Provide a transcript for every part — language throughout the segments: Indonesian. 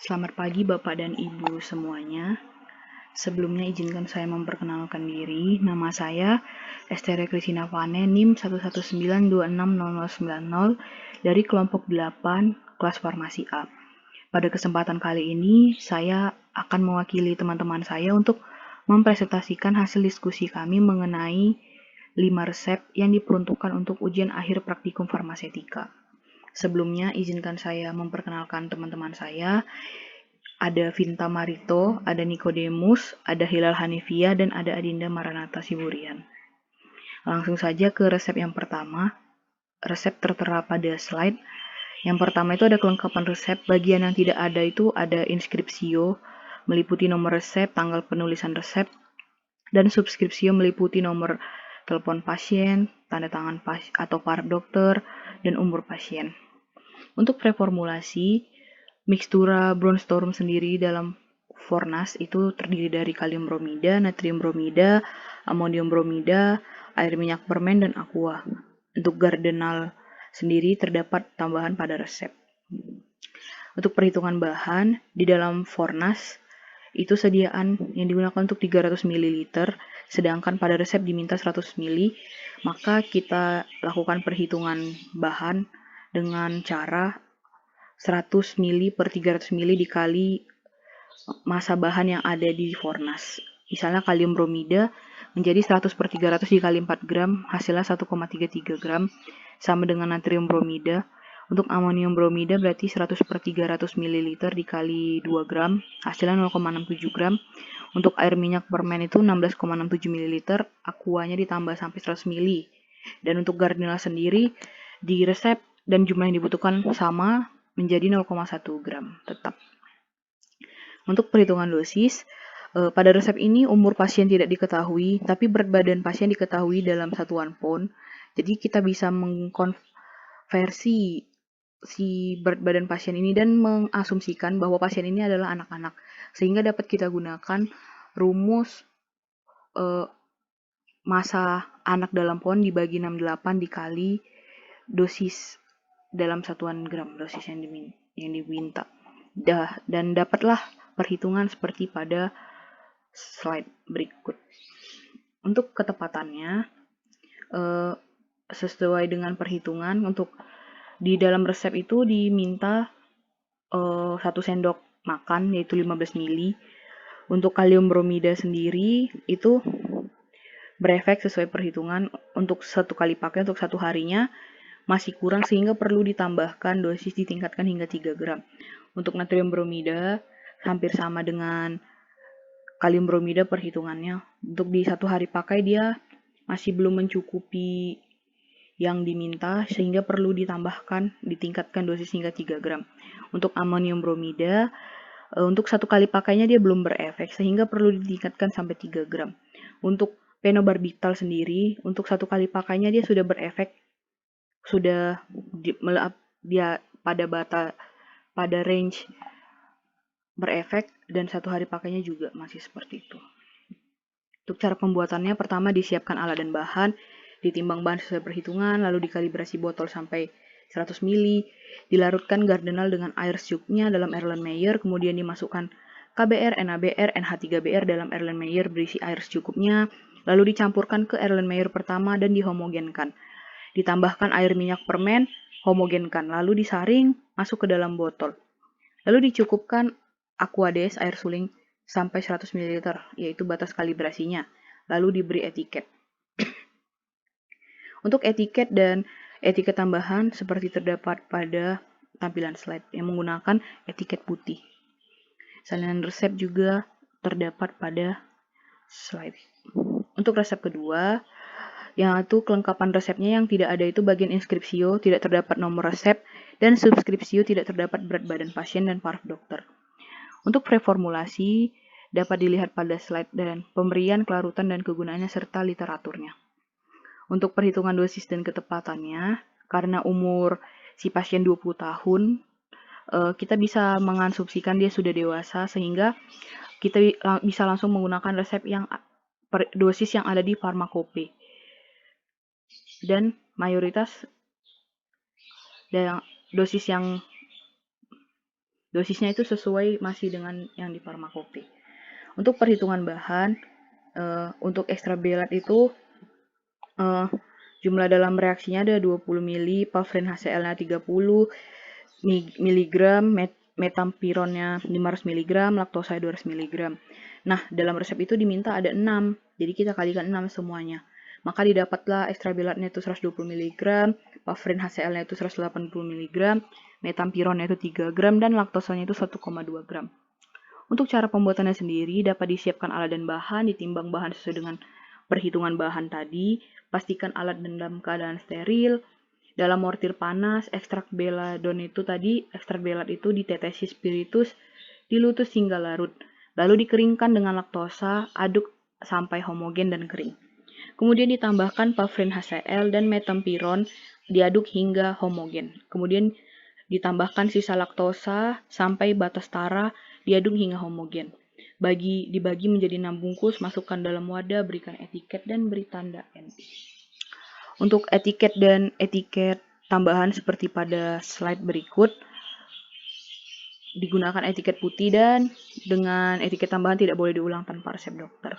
Selamat pagi Bapak dan Ibu semuanya. Sebelumnya izinkan saya memperkenalkan diri. Nama saya Estere Kristina Vane, NIM 119260090 dari kelompok 8 kelas Farmasi A. Pada kesempatan kali ini, saya akan mewakili teman-teman saya untuk mempresentasikan hasil diskusi kami mengenai 5 resep yang diperuntukkan untuk ujian akhir praktikum farmasetika. Sebelumnya, izinkan saya memperkenalkan teman-teman saya. Ada Vinta Marito, ada Nikodemus, ada Hilal Hanifia, dan ada Adinda Maranata Siburian. Langsung saja ke resep yang pertama. Resep tertera pada slide. Yang pertama itu ada kelengkapan resep. Bagian yang tidak ada itu ada inskripsio, meliputi nomor resep, tanggal penulisan resep, dan subskripsio meliputi nomor telepon pasien, tanda tangan atau paraf dokter, dan umur pasien. Untuk preformulasi, mikstura bronstorm sendiri dalam Fornas itu terdiri dari kalium bromida, natrium bromida, amonium bromida, air minyak permen, dan aqua. Untuk Gardenal sendiri terdapat tambahan pada resep. Untuk perhitungan bahan, di dalam Fornas itu sediaan yang digunakan untuk 300 ml, sedangkan pada resep diminta 100 ml, maka kita lakukan perhitungan bahan dengan cara 100 ml per 300 ml dikali massa bahan yang ada di Fornas. Misalnya kalium bromida menjadi 100 per 300 dikali 4 gram, hasilnya 1,33 gram, sama dengan natrium bromida. Untuk amonium bromida berarti 100 per 300 ml dikali 2 gram, hasilnya 0,67 gram. Untuk air minyak permen itu 16,67 ml, aquanya ditambah sampai 100 ml. Dan untuk Gardnerella sendiri, di resep dan jumlah yang dibutuhkan sama, menjadi 0,1 gram tetap. Untuk perhitungan dosis, pada resep ini umur pasien tidak diketahui, tapi berat badan pasien diketahui dalam satuan pound. Jadi kita bisa mengkonversi si berat badan pasien ini dan mengasumsikan bahwa pasien ini adalah anak-anak, sehingga dapat kita gunakan rumus massa anak dalam pound dibagi 68 dikali dosis dalam satuan gram, dosis yang diminta. Dan dapatlah perhitungan seperti pada slide berikut. Untuk ketepatannya, sesuai dengan perhitungan, untuk di dalam resep itu diminta 1 sendok makan, yaitu 15 ml. Untuk kalium bromida sendiri itu berefek sesuai perhitungan. Untuk 1 kali pakai untuk 1 harinya masih kurang, sehingga perlu ditambahkan dosis ditingkatkan hingga 3 gram. Untuk natrium bromida hampir sama dengan kalium bromida perhitungannya. Untuk di 1 hari pakai dia masih belum mencukupi yang diminta, sehingga perlu ditambahkan, ditingkatkan dosis hingga 3 gram. Untuk amonium bromida, untuk 1 kali pakainya dia belum berefek, sehingga perlu ditingkatkan sampai 3 gram. Untuk phenobarbital sendiri, untuk 1 kali pakainya dia sudah berefek, sudah dia pada range berefek, dan 1 hari pakainya juga masih seperti itu. Untuk cara pembuatannya, pertama disiapkan alat dan bahan, ditimbang bahan sesuai perhitungan, lalu dikalibrasi botol sampai 100 ml, dilarutkan Gardenal dengan air secukupnya dalam Erlenmeyer, kemudian dimasukkan KBR, NaBr, NH3Br dalam Erlenmeyer berisi air secukupnya, lalu dicampurkan ke Erlenmeyer pertama dan dihomogenkan. Ditambahkan air minyak permen, homogenkan, lalu disaring, masuk ke dalam botol. Lalu dicukupkan Aquades, air suling, sampai 100 ml, yaitu batas kalibrasinya. Lalu diberi etiket. Untuk etiket dan etiket tambahan seperti terdapat pada tampilan slide yang menggunakan etiket putih. Salinan resep juga terdapat pada slide. Untuk resep kedua, yaitu kelengkapan resepnya yang tidak ada itu bagian inskripsio, tidak terdapat nomor resep, dan subskripsio tidak terdapat berat badan pasien dan paraf dokter. Untuk preformulasi dapat dilihat pada slide dan pemberian kelarutan dan kegunaannya serta literaturnya. Untuk perhitungan dosis dan ketepatannya, karena umur si pasien 20 tahun, kita bisa mengasumsikan dia sudah dewasa, sehingga kita bisa langsung menggunakan resep yang dosis yang ada di farmakope. Dan mayoritas dosis yang Dosisnya itu sesuai masih dengan yang di farmakope. Untuk perhitungan bahan, untuk ekstrabelat itu jumlah dalam reaksinya ada 20 mili, pavrin HCl-nya 30 mg, metampironnya 500 mg, laktosa 200 mg. Nah, dalam resep itu diminta ada 6, jadi kita kalikan 6 semuanya. Maka didapatlah ekstrabelatnya itu 120 mg, pavrin HCl-nya itu 180 mg, metampironnya itu 3 gram, dan laktosanya itu 1,2 gram. Untuk cara pembuatannya sendiri, dapat disiapkan alat dan bahan, ditimbang bahan sesuai dengan perhitungan bahan tadi, pastikan alat dalam keadaan steril. Dalam mortir panas, ekstrak beladon itu tadi, ekstrak belat itu ditetesi spiritus, dilutus hingga larut. Lalu dikeringkan dengan laktosa, aduk sampai homogen dan kering. Kemudian ditambahkan pavrin HCl dan metampiron, diaduk hingga homogen. Kemudian ditambahkan sisa laktosa sampai batas tara, diaduk hingga homogen. Dibagi menjadi 6 bungkus, masukkan dalam wadah, berikan etiket dan beri tanda NP. Untuk etiket dan etiket tambahan seperti pada slide berikut, digunakan etiket putih dan dengan etiket tambahan tidak boleh diulang tanpa resep dokter.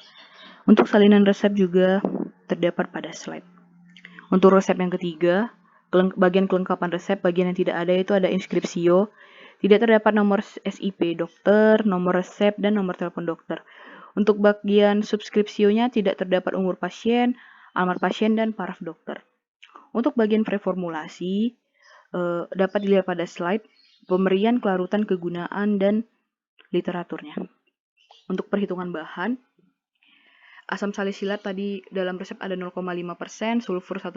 Untuk salinan resep juga terdapat pada slide. Untuk resep yang ketiga, bagian kelengkapan resep, bagian yang tidak ada itu ada inskripsio. Tidak terdapat nomor SIP dokter, nomor resep, dan nomor telepon dokter. Untuk bagian subskripsionya tidak terdapat umur pasien, alamat pasien, dan paraf dokter. Untuk bagian preformulasi, dapat dilihat pada slide, pemberian kelarutan kegunaan dan literaturnya. Untuk perhitungan bahan, asam salisilat tadi dalam resep ada 0,5%, sulfur 1%,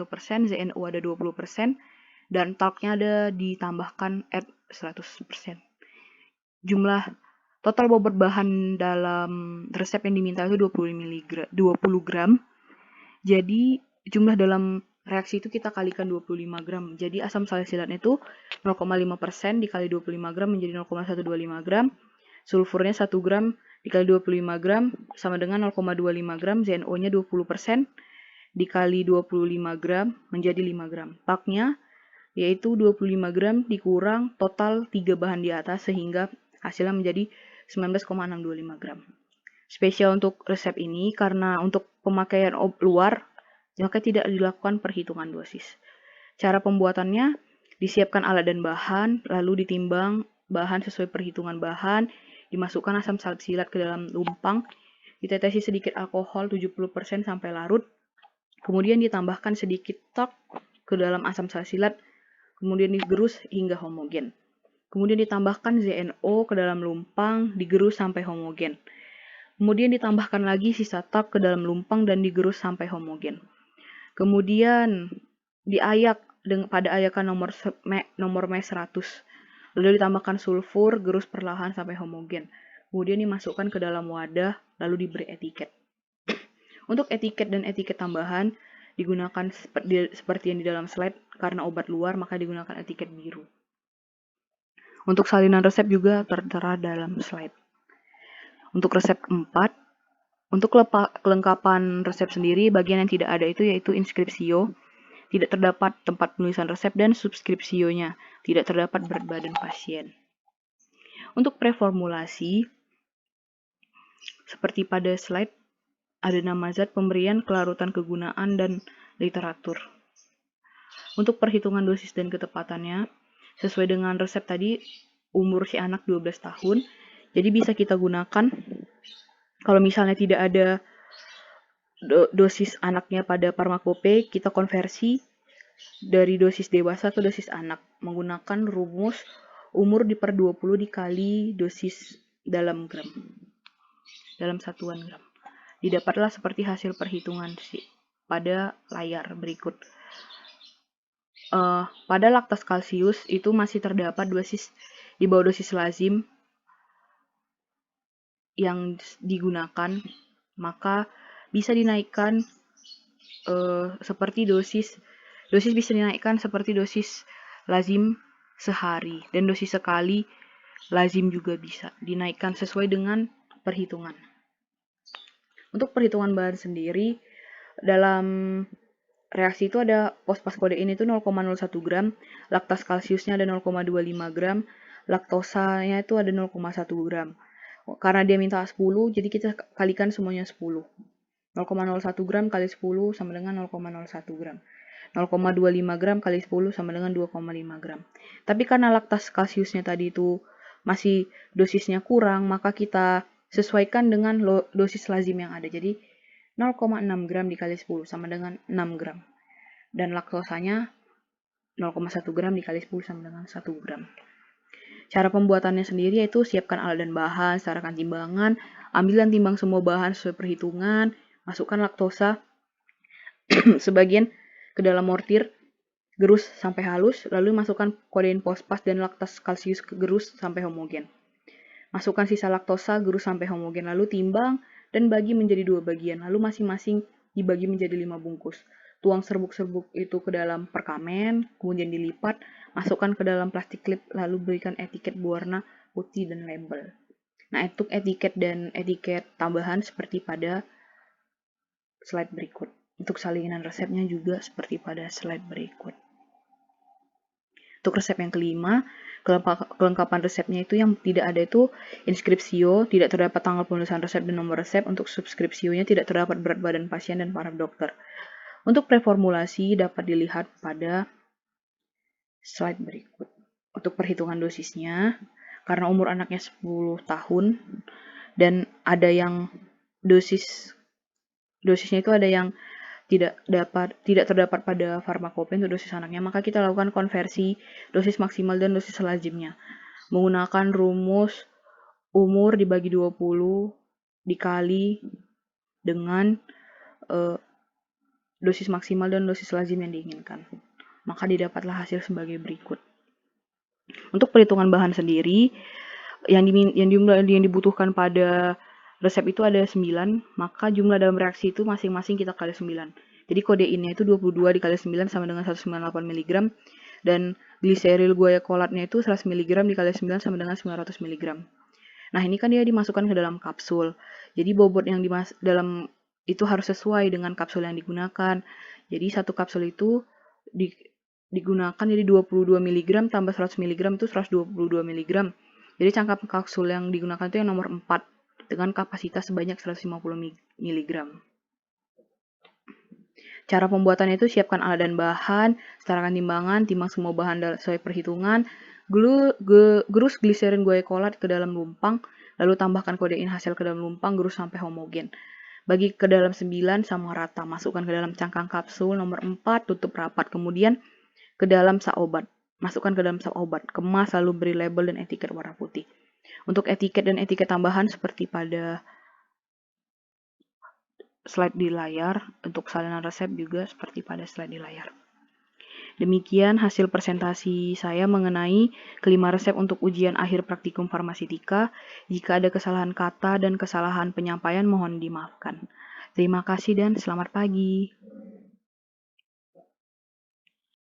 ZNO ada 20%, dan talknya ada ditambahkan at 100%. Jumlah total bobot bahan dalam resep yang diminta itu 20 gram. Jadi jumlah dalam reaksi itu kita kalikan 25 gram. Jadi asam salisilat itu 0,5% dikali 25 gram menjadi 0,125 gram. Sulfurnya 1 gram dikali 25 gram sama dengan 0,25 gram. ZNO-nya 20% dikali 25 gram menjadi 5 gram. Talknya yaitu 25 gram dikurang total 3 bahan di atas sehingga hasilnya menjadi 19,625 gram. Spesial untuk resep ini karena untuk pemakaian luar maka tidak dilakukan perhitungan dosis. Cara pembuatannya, disiapkan alat dan bahan, lalu ditimbang bahan sesuai perhitungan bahan, dimasukkan asam salisilat ke dalam lumpang, ditetesi sedikit alkohol 70% sampai larut, kemudian ditambahkan sedikit talk ke dalam asam salisilat, kemudian digerus hingga homogen. Kemudian ditambahkan ZNO ke dalam lumpang, digerus sampai homogen. Kemudian ditambahkan lagi sisa talk ke dalam lumpang dan digerus sampai homogen. Kemudian diayak pada ayakan nomor mes 100. Lalu ditambahkan sulfur, gerus perlahan sampai homogen. Kemudian dimasukkan ke dalam wadah, lalu diberi etiket. Untuk etiket dan etiket tambahan digunakan seperti yang di dalam slide, karena obat luar maka digunakan etiket biru. Untuk salinan resep juga tertera dalam slide. Untuk resep 4, untuk kelengkapan resep sendiri, bagian yang tidak ada itu yaitu inskripsio, tidak terdapat tempat penulisan resep dan subskripsionya, tidak terdapat berat badan pasien. Untuk preformulasi, seperti pada slide, ada nama zat, pemberian, kelarutan kegunaan, dan literatur. Untuk perhitungan dosis dan ketepatannya, sesuai dengan resep tadi, umur si anak 12 tahun, jadi bisa kita gunakan kalau misalnya tidak ada dosis anaknya pada farmakope, kita konversi dari dosis dewasa ke dosis anak menggunakan rumus umur per 20 dikali dosis dalam gram, dalam satuan gram. Didapatlah seperti hasil perhitungan pada layar berikut. Pada laktas kalsius itu masih terdapat dosis di bawah dosis lazim yang digunakan, maka bisa dinaikkan seperti dosis bisa dinaikkan seperti dosis lazim sehari, dan dosis sekali lazim juga bisa dinaikkan sesuai dengan perhitungan. Untuk perhitungan bahan sendiri, dalam reaksi itu ada fosfaskodein itu 0,01 gram, laktas kalsiusnya ada 0,25 gram, laktosanya itu ada 0,1 gram. Karena dia minta 10, jadi kita kalikan semuanya 10. 0,01 gram kali 10 sama dengan 0,01 gram. 0,25 gram kali 10 sama dengan 2,5 gram. Tapi karena laktas kalsiusnya tadi itu masih dosisnya kurang, maka kita sesuaikan dengan dosis lazim yang ada. Jadi 0,6 gram dikali 10 sama dengan 6 gram. Dan laktosanya 0,1 gram dikali 10 sama dengan 1 gram. Cara pembuatannya sendiri yaitu siapkan alat dan bahan, setarakan timbangan, ambil dan timbang semua bahan sesuai perhitungan, masukkan laktosa sebagian ke dalam mortir, gerus sampai halus, lalu masukkan kodein fosfat dan laktas kalsius ke gerus sampai homogen. Masukkan sisa laktosa, gerus sampai homogen, lalu timbang dan bagi menjadi 2 bagian, lalu masing-masing dibagi menjadi 5 bungkus. Tuang serbuk-serbuk itu ke dalam perkamen, kemudian dilipat, masukkan ke dalam plastik klip, lalu berikan etiket berwarna putih dan label. Nah, untuk etiket dan etiket tambahan seperti pada slide berikut. Untuk salinan resepnya juga seperti pada slide berikut. Untuk resep yang kelima, kelengkapan resepnya itu yang tidak ada itu inskripsio, tidak terdapat tanggal penulisan resep dan nomor resep. Untuk subskripsionya tidak terdapat berat badan pasien dan para dokter. Untuk preformulasi dapat dilihat pada slide berikut. Untuk perhitungan dosisnya, karena umur anaknya 10 tahun dan ada yang dosisnya itu ada yang tidak terdapat pada farmakope untuk dosis anaknya, maka kita lakukan konversi dosis maksimal dan dosis lazimnya menggunakan rumus umur dibagi 20 dikali dengan dosis maksimal dan dosis lazim yang diinginkan. Maka didapatlah hasil sebagai berikut. Untuk perhitungan bahan sendiri, yang dibutuhkan pada resep itu ada 9, maka jumlah dalam reaksi itu masing-masing kita kali 9. Jadi kodeinnya itu 22 dikali 9 sama dengan 198 mg, dan gliseril guaiacolatnya itu 100 mg dikali 9 sama dengan 900 mg. Nah, ini kan dia dimasukkan ke dalam kapsul. Jadi bobot yang dalam itu harus sesuai dengan kapsul yang digunakan. Jadi satu kapsul itu digunakan jadi 22 mg tambah 100 mg itu 122 mg. Jadi cangkap kapsul yang digunakan itu yang nomor 4 dengan kapasitas sebanyak 150 mg. Cara pembuatannya itu siapkan alat dan bahan, setarakan timbangan, timbang semua bahan sesuai perhitungan, gerus gliserin guaiacolat ke dalam lumpang, lalu tambahkan kodein hasil ke dalam lumpang, gerus sampai homogen. Bagi ke dalam 9 sama rata, masukkan ke dalam cangkang kapsul nomor 4, tutup rapat, kemudian ke dalam sak obat. Masukkan ke dalam sak obat, kemas lalu beri label dan etiket warna putih. Untuk etiket dan etiket tambahan seperti pada slide di layar, untuk salinan resep juga seperti pada slide di layar. Demikian hasil presentasi saya mengenai kelima resep untuk ujian akhir praktikum farmaseutika. Jika ada kesalahan kata dan kesalahan penyampaian mohon dimaafkan. Terima kasih dan selamat pagi.